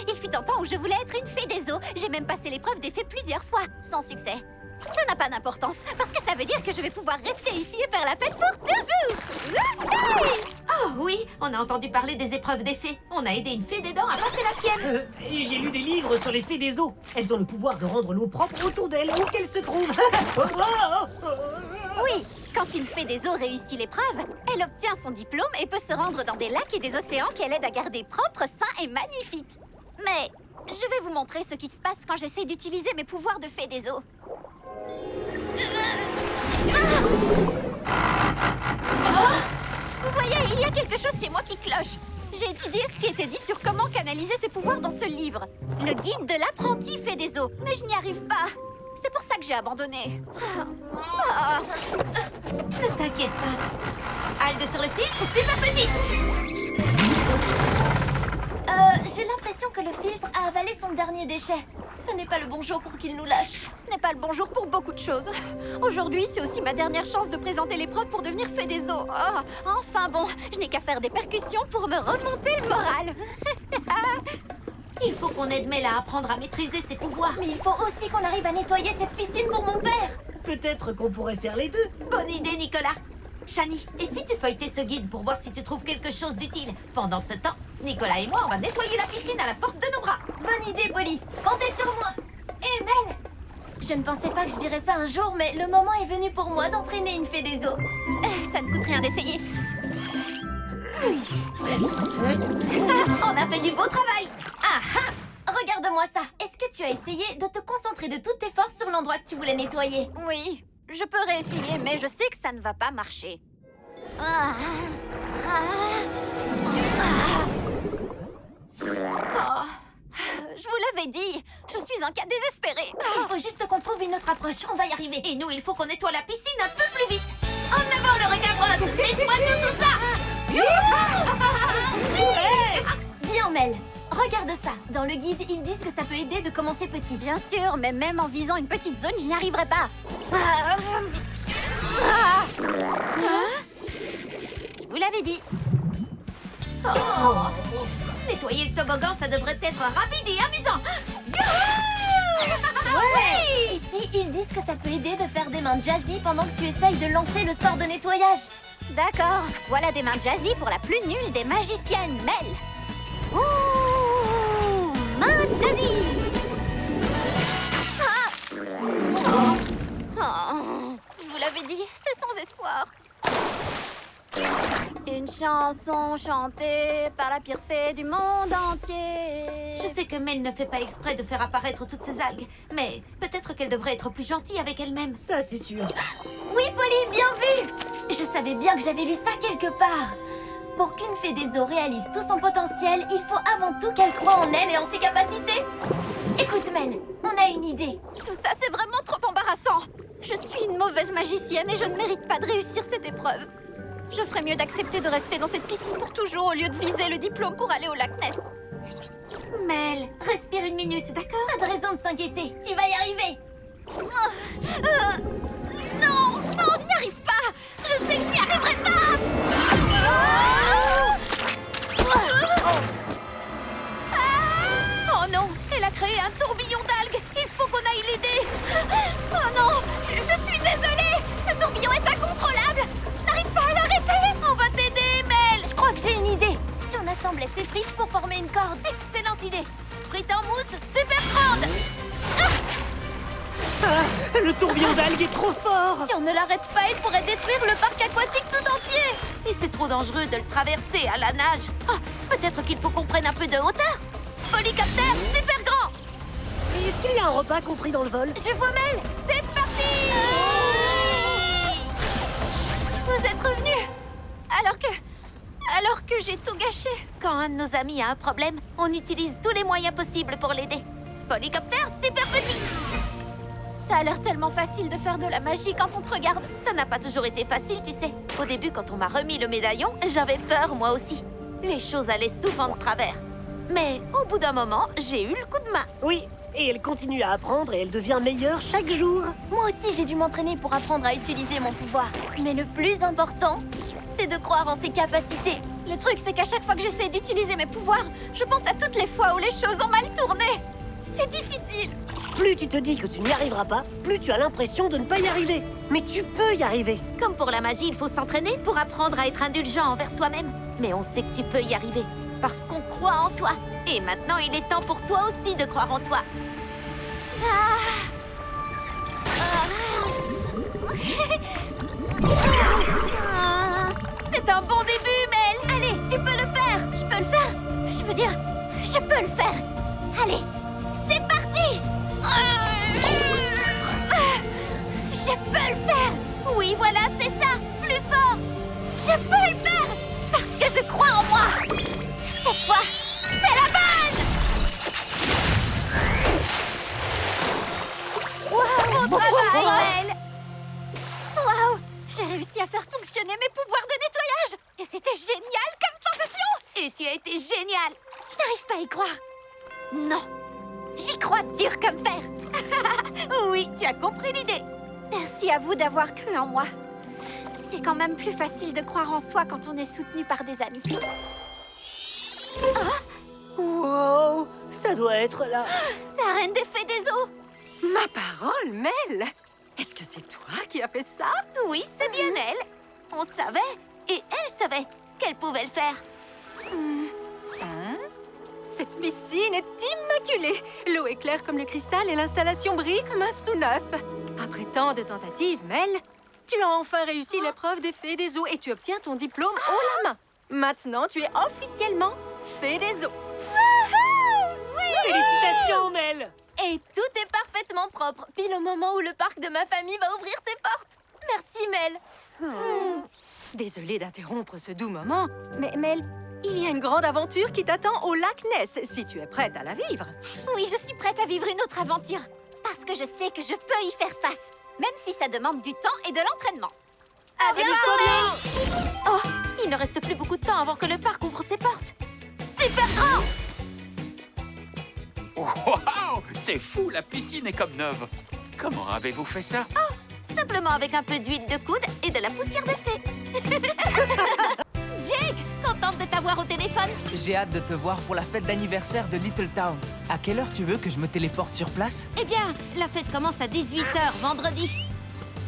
Il fut un temps où je voulais être une fée des eaux. J'ai même passé l'épreuve des fées plusieurs fois, sans succès. Ça n'a pas d'importance, parce que ça veut dire que je vais pouvoir rester ici et faire la fête pour toujours. Oh oui, on a entendu parler des épreuves des fées. On a aidé une fée des dents à passer la sienne. Et j'ai lu des livres sur les fées des eaux. Elles ont le pouvoir de rendre l'eau propre autour d'elles, où qu'elles se trouvent. Oui, quand une fée des eaux réussit l'épreuve, elle obtient son diplôme et peut se rendre dans des lacs et des océans qu'elle aide à garder propres, sains et magnifiques. Mais Je vais vous montrer ce qui se passe quand j'essaie d'utiliser mes pouvoirs de fée des eaux. Vous voyez, il y a quelque chose chez moi qui cloche. J'ai étudié ce qui était dit sur comment canaliser ses pouvoirs dans ce livre. Le guide de l'apprenti fée des eaux. Mais je n'y arrive pas. C'est pour ça que j'ai abandonné. Ne t'inquiète pas. Alde sur le filtre, c'est ma petite. J'ai l'impression que le filtre a avalé son dernier déchet. Ce n'est pas le bon jour pour qu'il nous lâche. Ce n'est pas le bon jour pour beaucoup de choses. Aujourd'hui, c'est aussi ma dernière chance de présenter l'épreuve pour devenir fée des eaux. Oh, enfin bon, je n'ai qu'à faire des percussions pour me remonter le moral. Il faut qu'on aide Mel à apprendre à maîtriser ses pouvoirs. Mais il faut aussi qu'on arrive à nettoyer cette piscine pour mon père. Peut-être qu'on pourrait faire les deux. Bonne idée, Nicolas. Shani, et si tu feuilletais ce guide pour voir si tu trouves quelque chose d'utile? Pendant ce temps, Nicolas et moi, on va nettoyer la piscine à la force de nos bras. Bonne idée, Polly. Comptez sur moi. Et Mel, je ne pensais pas que je dirais ça un jour, mais le moment est venu pour moi d'entraîner une fée des eaux. Ça ne coûte rien d'essayer. On a fait du beau travail. Ah ah! Regarde-moi ça. Est-ce que tu as essayé de te concentrer de toutes tes forces sur l'endroit que tu voulais nettoyer? Oui, je peux réessayer, mais je sais que ça ne va pas marcher. Je vous l'avais dit, je suis un cas désespéré. Il faut juste qu'on trouve une autre approche. On va y arriver. Et nous, il faut qu'on nettoie la piscine un peu plus vite. En avant le regard rose. Nettoie-nous tout ça. Bien, Mel. Regarde ça. Dans le guide, ils disent que ça peut aider de commencer petit. Bien sûr, mais même en visant une petite zone, je n'y arriverai pas. Je vous l'avais dit. Nettoyer le toboggan, ça devrait être rapide et amusant. Ouais! Ici, ils disent que ça peut aider de faire des mains jazzy pendant que tu essayes de lancer le sort de nettoyage. D'accord, voilà des mains jazzy pour la plus nulle des magiciennes, Mel. Ouh, main jazzy. Je vous l'avais dit, c'est sans espoir. Une chanson chantée par la pire fée du monde entier. Je sais que Mel ne fait pas exprès de faire apparaître toutes ces algues, mais peut-être qu'elle devrait être plus gentille avec elle-même. Ça, c'est sûr. Oui, Polly, bien vu! Je savais bien que j'avais lu ça quelque part. Pour qu'une fée des eaux réalise tout son potentiel, il faut avant tout qu'elle croie en elle et en ses capacités. Écoute, Mel, on a une idée. Tout ça, c'est vraiment trop embarrassant. Je suis une mauvaise magicienne et je ne mérite pas de réussir cette épreuve. Je ferais mieux d'accepter de rester dans cette piscine pour toujours au lieu de viser le diplôme pour aller au lac Ness. Mel, respire une minute, d'accord? Pas de raison de s'inquiéter, tu vas y arriver. Non, je n'y arrive pas. Je sais que je n'y arriverai pas. Oh non, elle a créé un tourbillon d'algues. Il faut qu'on aille l'aider. Oh non, je suis désolée. Ce tourbillon est incontrôlable. Je n'arrive pas à l'arrêter. On va t'aider, Mel. Je crois que j'ai une idée. Si on assemblait ces frites pour former une corde. Excellente idée. Frites en mousse, super grande. Le tourbillon d'algues est trop fort. Si on ne l'arrête pas, il pourrait détruire le parc aquatique tout entier. Et c'est trop dangereux de le traverser à la nage. Oh, peut-être qu'il faut qu'on prenne un peu de hauteur. Polycoptère, super grand. Mais est-ce qu'il y a un repas compris dans le vol? Je vois Mel. C'est parti. Vous êtes revenu alors que j'ai tout gâché. Quand un de nos amis a un problème, on utilise tous les moyens possibles pour l'aider. Polycoptère, super petit. Ça a l'air tellement facile de faire de la magie quand on te regarde. Ça n'a pas toujours été facile, tu sais. Au début, quand on m'a remis le médaillon, j'avais peur, moi aussi. Les choses allaient souvent de travers. Mais au bout d'un moment, j'ai eu le coup de main. Oui, et elle continue à apprendre et elle devient meilleure chaque jour. Moi aussi, j'ai dû m'entraîner pour apprendre à utiliser mon pouvoir. Mais le plus important, c'est de croire en ses capacités. Le truc, c'est qu'à chaque fois que j'essaie d'utiliser mes pouvoirs, je pense à toutes les fois où les choses ont mal tourné. C'est difficile. Plus tu te dis que tu n'y arriveras pas, plus tu as l'impression de ne pas y arriver. Mais tu peux y arriver. Comme pour la magie, il faut s'entraîner pour apprendre à être indulgent envers soi-même. Mais on sait que tu peux y arriver, parce qu'on croit en toi. Et maintenant, il est temps pour toi aussi de croire en toi. C'est un bon début, Mel. Allez, tu peux le faire. Je peux le faire. Je veux dire, je peux le faire. Allez, C'est parti! Je peux le faire! Oui, voilà, c'est ça. Plus fort. Je peux le faire! Parce que je crois en moi! Cette fois, c'est la bonne! Waouh! Bon travail, Mel! Waouh! J'ai réussi à faire fonctionner mes pouvoirs de nettoyage! Et c'était génial comme sensation! Et tu as été génial. Je n'arrive pas à y croire! Non! J'y crois dur comme fer! Oui, tu as compris l'idée. Merci à vous d'avoir cru en moi. C'est quand même plus facile de croire en soi quand on est soutenu par des amis. Wow, ça doit être là. La reine des fées des eaux! Ma parole, Mel! Est-ce que c'est toi qui as fait ça? Oui, c'est bien elle. On savait, et elle savait qu'elle pouvait le faire. Cette piscine est immaculée. L'eau est claire comme le cristal et l'installation brille comme un sous-neuf. Après tant de tentatives, Mel, tu as enfin réussi l'épreuve des fées des eaux et tu obtiens ton diplôme haut la main. Maintenant, tu es officiellement fée des eaux. Félicitations, Mel. Et tout est parfaitement propre, pile au moment où le parc de ma famille va ouvrir ses portes. Merci, Mel. Désolée d'interrompre ce doux moment, mais Mel, il y a une grande aventure qui t'attend au lac Ness, si tu es prête à la vivre. Oui, je suis prête à vivre une autre aventure. Parce que je sais que je peux y faire face. Même si ça demande du temps et de l'entraînement. À bientôt. Oh, il ne reste plus beaucoup de temps avant que le parc ouvre ses portes. Super grand. Waouh! C'est fou, la piscine est comme neuve. Comment avez-vous fait ça? Simplement avec un peu d'huile de coude et de la poussière de fée. Jake, contente de t'avoir au téléphone. J'ai hâte de te voir pour la fête d'anniversaire de Little Town. À quelle heure tu veux que je me téléporte sur place? Eh bien, la fête commence à 18h vendredi.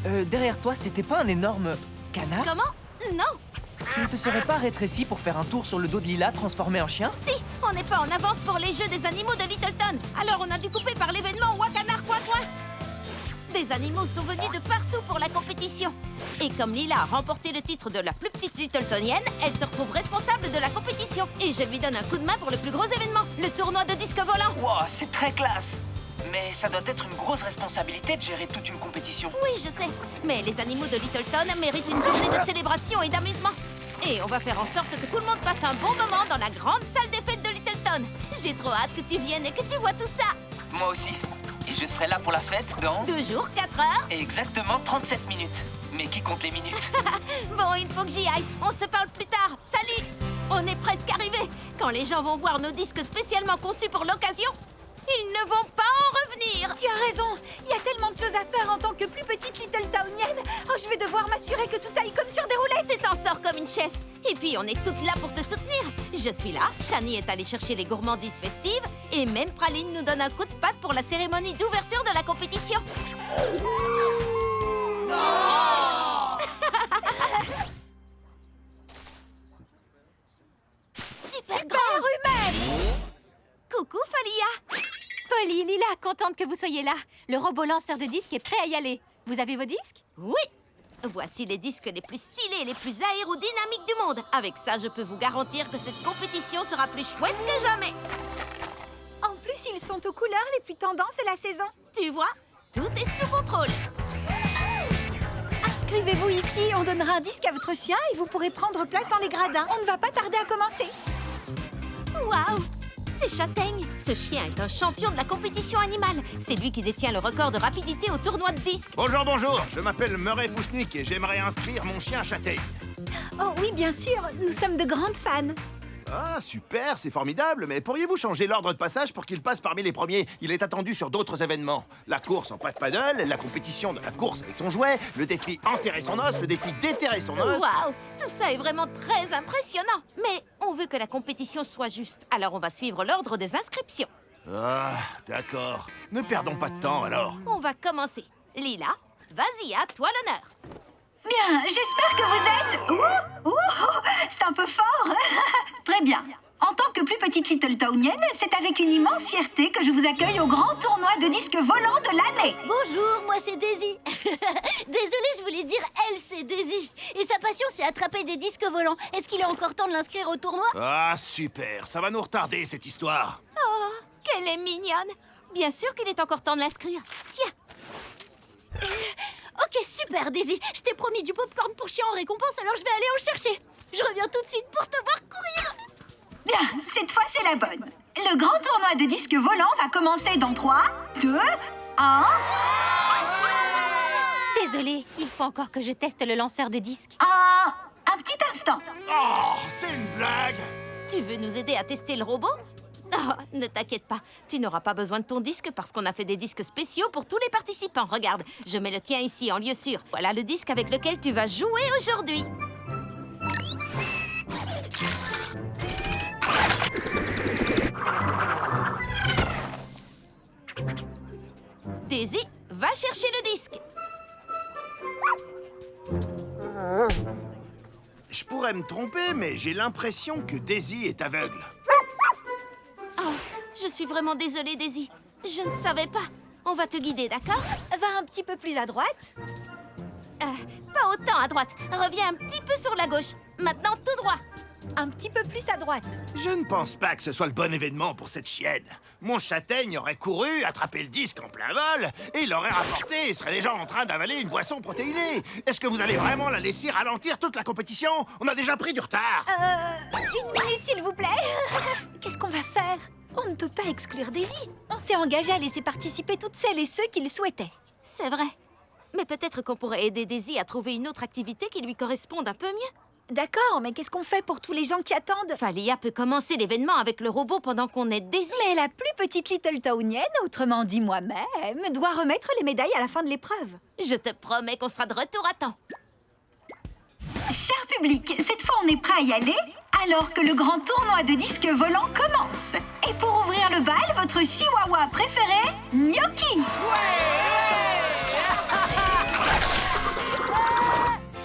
Derrière toi, c'était pas un énorme canard? Comment? Non. Tu ne te serais pas rétréci pour faire un tour sur le dos de Lila transformé en chien? Si, on n'est pas en avance pour les jeux des animaux de Littleton. Alors on a dû couper par l'événement Wakanar Coin Coin. Des animaux sont venus de partout pour la compétition. Et comme Lila a remporté le titre de la plus petite Littletonienne, elle se retrouve responsable de la compétition. Et je lui donne un coup de main pour le plus gros événement, le tournoi de disque volant. Wow, c'est très classe! Mais ça doit être une grosse responsabilité de gérer toute une compétition. Oui, je sais. Mais les animaux de Littleton méritent une journée de célébration et d'amusement. Et on va faire en sorte que tout le monde passe un bon moment dans la grande salle des fêtes de Littleton. J'ai trop hâte que tu viennes et que tu vois tout ça. Moi aussi. Et je serai là pour la fête dans... 2 jours, 4 heures. Et exactement 37 minutes. Mais qui compte les minutes? Bon, il faut que j'y aille. On se parle plus tard. Salut! On est presque arrivés. Quand les gens vont voir nos disques spécialement conçus pour l'occasion, ils ne vont pas en revenir. Tu as raison. Il y a tellement de choses à faire en tant que plus petite Littletownienne. Oh, je vais devoir m'assurer que tout aille comme sur des roulettes. Tu t'en sors comme une chef. Et puis, on est toutes là pour te soutenir. Je suis là, Shani est allée chercher les gourmandises festives, et même Praline nous donne un coup de patte pour la cérémonie d'ouverture de la compétition. Super humaine! Coucou, Folia! Polly, Lila, contente que vous soyez là. Le robot lanceur de disques est prêt à y aller. Vous avez vos disques? Oui! Voici les disques les plus stylés et les plus aérodynamiques du monde. Avec ça, je peux vous garantir que cette compétition sera plus chouette que jamais. En plus, ils sont aux couleurs les plus tendances de la saison. Tu vois, tout est sous contrôle. Inscrivez-vous ici, on donnera un disque à votre chien et vous pourrez prendre place dans les gradins. On ne va pas tarder à commencer. Waouh! C'est Châtaigne. Ce chien est un champion de la compétition animale. C'est lui qui détient le record de rapidité au tournoi de disques. Bonjour, bonjour, je m'appelle Murray Pouchnik et j'aimerais inscrire mon chien Châtaigne. Oh oui, bien sûr, nous sommes de grandes fans. Ah, super, c'est formidable, mais pourriez-vous changer l'ordre de passage pour qu'il passe parmi les premiers? Il est attendu sur d'autres événements. La course en patte paddle, la compétition de la course avec son jouet, le défi enterrer son os, le défi déterrer son os. Waouh! Tout ça est vraiment très impressionnant. Mais on veut que la compétition soit juste, alors on va suivre l'ordre des inscriptions. Ah, d'accord. Ne perdons pas de temps alors. On va commencer. Lila, vas-y, à toi l'honneur. Bien, j'espère que vous êtes... c'est un peu fort. Très bien. En tant que plus petite Littletownienne, c'est avec une immense fierté que je vous accueille au grand tournoi de disques volants de l'année. Bonjour, moi c'est Daisy. Désolée, je voulais dire elle, c'est Daisy. Et sa passion, c'est attraper des disques volants. Est-ce qu'il est encore temps de l'inscrire au tournoi? Ah, super, ça va nous retarder cette histoire. Oh, qu'elle est mignonne. Bien sûr qu'il est encore temps de l'inscrire. Tiens. Ok, super, Daisy. Je t'ai promis du popcorn pour chien en récompense, alors je vais aller en chercher. Je reviens tout de suite pour te voir courir. Bien, cette fois c'est la bonne. Le grand tournoi de disques volants va commencer dans 3, 2, 1... Désolée, il faut encore que je teste le lanceur de disques. Un petit instant. Oh, c'est une blague! Tu veux nous aider à tester le robot? Oh, ne t'inquiète pas, tu n'auras pas besoin de ton disque parce qu'on a fait des disques spéciaux pour tous les participants. Regarde, je mets le tien ici en lieu sûr. Voilà le disque avec lequel tu vas jouer aujourd'hui. Daisy, va chercher le disque. Je pourrais me tromper, mais j'ai l'impression que Daisy est aveugle. Oh, je suis vraiment désolée, Daisy. Je ne savais pas. On va te guider, d'accord? Va un petit peu plus à droite. Pas autant à droite. Reviens un petit peu sur la gauche. Maintenant, tout droit. Un petit peu plus à droite. Je ne pense pas que ce soit le bon événement pour cette chienne. Mon châtaigne aurait couru, attrapé le disque en plein vol, et l'aurait rapporté et serait déjà en train d'avaler une boisson protéinée. Est-ce que vous allez vraiment la laisser ralentir toute la compétition? On a déjà pris du retard. Une minute, s'il vous plaît. Qu'est-ce qu'on va faire? On ne peut pas exclure Daisy. On s'est engagé à laisser participer toutes celles et ceux qui le souhaitaient. C'est vrai. Mais peut-être qu'on pourrait aider Daisy à trouver une autre activité qui lui corresponde un peu mieux. D'accord, mais qu'est-ce qu'on fait pour tous les gens qui attendent? Falia peut commencer l'événement avec le robot pendant qu'on aide Daisy. Mais la plus petite Littletownienne, autrement dit moi-même, doit remettre les médailles à la fin de l'épreuve. Je te promets qu'on sera de retour à temps. Cher public, cette fois on est prêt à y aller, alors que le grand tournoi de disques volants commence. Et pour ouvrir le bal, votre chihuahua préféré, Gnocchi.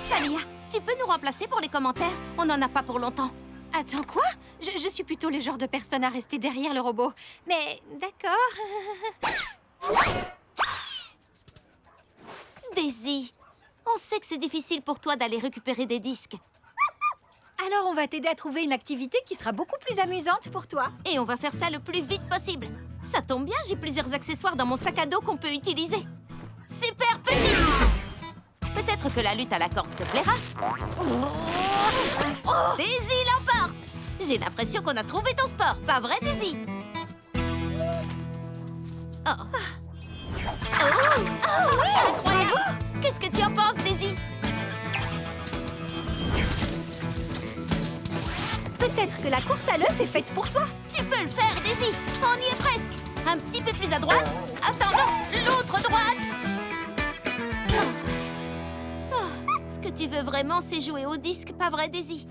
Falia, tu peux nous remplacer pour les commentaires? On n'en a pas pour longtemps. Attends, quoi? Je suis plutôt le genre de personne à rester derrière le robot. Mais d'accord. Daisy, on sait que c'est difficile pour toi d'aller récupérer des disques. Alors on va t'aider à trouver une activité qui sera beaucoup plus amusante pour toi. Et on va faire ça le plus vite possible. Ça tombe bien, j'ai plusieurs accessoires dans mon sac à dos qu'on peut utiliser. Super petit! Peut-être que la lutte à la corde te plaira. Daisy l'emporte! J'ai l'impression qu'on a trouvé ton sport, pas vrai, Daisy? Oui, incroyable! Qu'est-ce que tu en penses, Daisy? Peut-être que la course à l'œuf est faite pour toi. Tu peux le faire, Daisy! On y est presque! Un petit peu plus à droite. Attends, non! L'autre droite! Ce que tu veux vraiment, c'est jouer au disque, pas vrai, Daisy?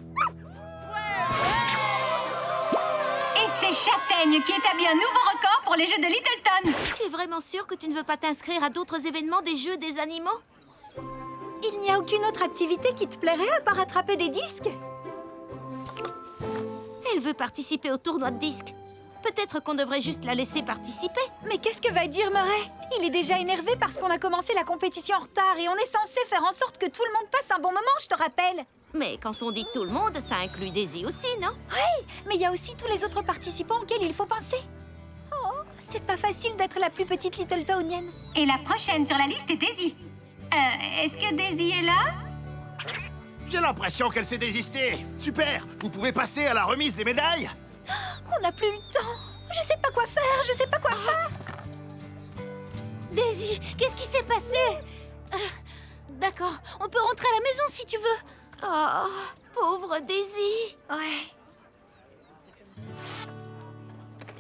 Et c'est Châtaigne qui établit un nouveau record pour les Jeux de Littleton. Tu es vraiment sûre que tu ne veux pas t'inscrire à d'autres événements des Jeux des animaux? Il n'y a aucune autre activité qui te plairait à part attraper des disques? Elle veut participer au tournoi de disques. Peut-être qu'on devrait juste la laisser participer. Mais qu'est-ce que va dire Murray? Il est déjà énervé parce qu'on a commencé la compétition en retard et on est censé faire en sorte que tout le monde passe un bon moment, je te rappelle. Mais quand on dit tout le monde, ça inclut Daisy aussi, non? Oui, mais il y a aussi tous les autres participants auxquels il faut penser. Oh, c'est pas facile d'être la plus petite Littletownienne. Et la prochaine sur la liste est Daisy. Est-ce que Daisy est là? J'ai l'impression qu'elle s'est désistée. Super! Vous pouvez passer à la remise des médailles? On n'a plus le temps. Je sais pas quoi faire, je sais pas quoi faire. Daisy, qu'est-ce qui s'est passé? D'accord, on peut rentrer à la maison si tu veux. Oh, pauvre Daisy. Ouais.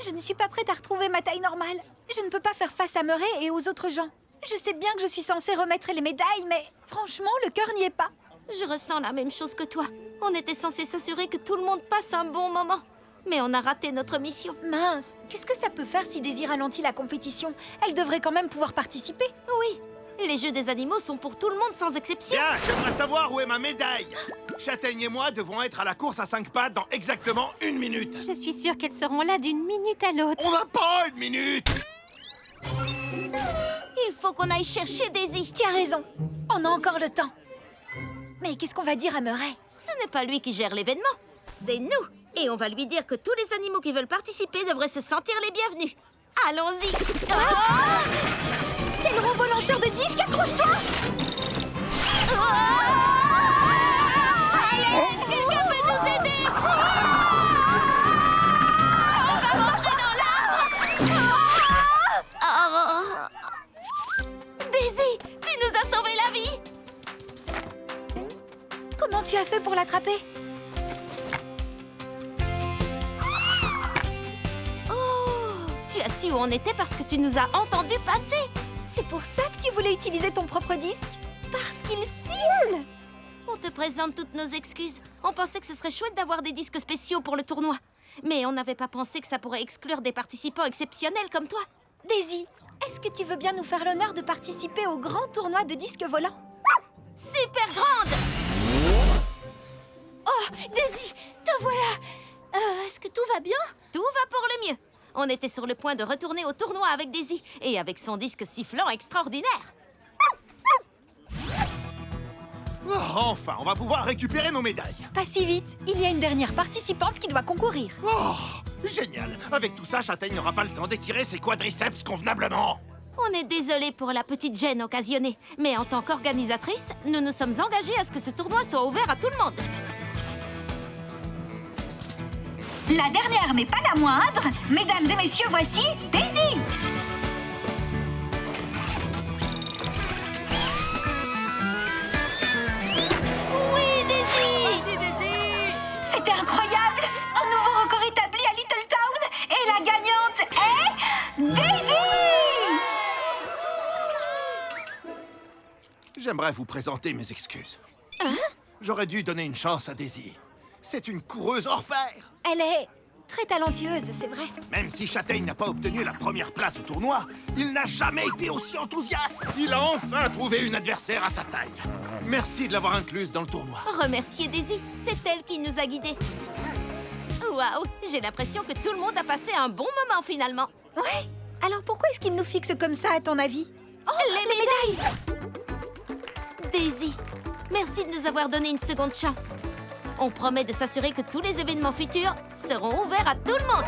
Je ne suis pas prête à retrouver ma taille normale. Je ne peux pas faire face à Murray et aux autres gens. Je sais bien que je suis censée remettre les médailles, mais franchement, le cœur n'y est pas. Je ressens la même chose que toi. On était censé s'assurer que tout le monde passe un bon moment. Mais on a raté notre mission. Mince, qu'est-ce que ça peut faire si Daisy ralentit la compétition? Elle devrait quand même pouvoir participer. Oui, les Jeux des animaux sont pour tout le monde sans exception. Bien, j'aimerais savoir où est ma médaille. Châtaigne et moi devrons être à la course à 5 pattes dans exactement 1 minute. Je suis sûre qu'elles seront là d'une minute à l'autre. On n'a pas 1 minute. Il faut qu'on aille chercher Daisy. Tu as raison, on a encore le temps. Mais qu'est-ce qu'on va dire à Murray? Ce n'est pas lui qui gère l'événement, c'est nous. Et on va lui dire que tous les animaux qui veulent participer devraient se sentir les bienvenus. Allons-y. C'est le robot lanceur de disques, accroche-toi! Allez, quelqu'un peut nous aider? On va rentrer dans l'arbre. Daisy, tu nous as sauvé la vie. Comment tu as fait pour l'attraper? Tu as su où on était parce que tu nous as entendus passer. C'est pour ça que tu voulais utiliser ton propre disque? Parce qu'il siffle! On te présente toutes nos excuses. On pensait que ce serait chouette d'avoir des disques spéciaux pour le tournoi. Mais on n'avait pas pensé que ça pourrait exclure des participants exceptionnels comme toi. Daisy, est-ce que tu veux bien nous faire l'honneur de participer au grand tournoi de disques volants? Super grande! Oh, Daisy, te voilà. Est-ce que tout va bien? Tout va pour le mieux. On était sur le point de retourner au tournoi avec Daisy et avec son disque sifflant extraordinaire. Oh, enfin, on va pouvoir récupérer nos médailles. Pas si vite, il y a une dernière participante qui doit concourir. Oh, génial. Avec tout ça, Châtaigne n'aura pas le temps d'étirer ses quadriceps convenablement. On est désolé pour la petite gêne occasionnée, mais en tant qu'organisatrice, nous nous sommes engagés à ce que ce tournoi soit ouvert à tout le monde. La dernière, mais pas la moindre, mesdames et messieurs, voici Daisy! Oui, Daisy! Merci, Daisy! C'était incroyable! Un nouveau record établi à Little Town et la gagnante est Daisy! J'aimerais vous présenter mes excuses. J'aurais dû donner une chance à Daisy. C'est une coureuse hors pair. Elle est très talentueuse, c'est vrai. Même si Châtaigne n'a pas obtenu la première place au tournoi, il n'a jamais été aussi enthousiaste. Il a enfin trouvé une adversaire à sa taille. Merci de l'avoir incluse dans le tournoi. Remerciez Daisy, c'est elle qui nous a guidés. Waouh, j'ai l'impression que tout le monde a passé un bon moment finalement. Ouais. Alors pourquoi est-ce qu'il nous fixe comme ça, à ton avis? Les médailles! Daisy, merci de nous avoir donné une seconde chance. On promet de s'assurer que tous les événements futurs seront ouverts à tout le monde.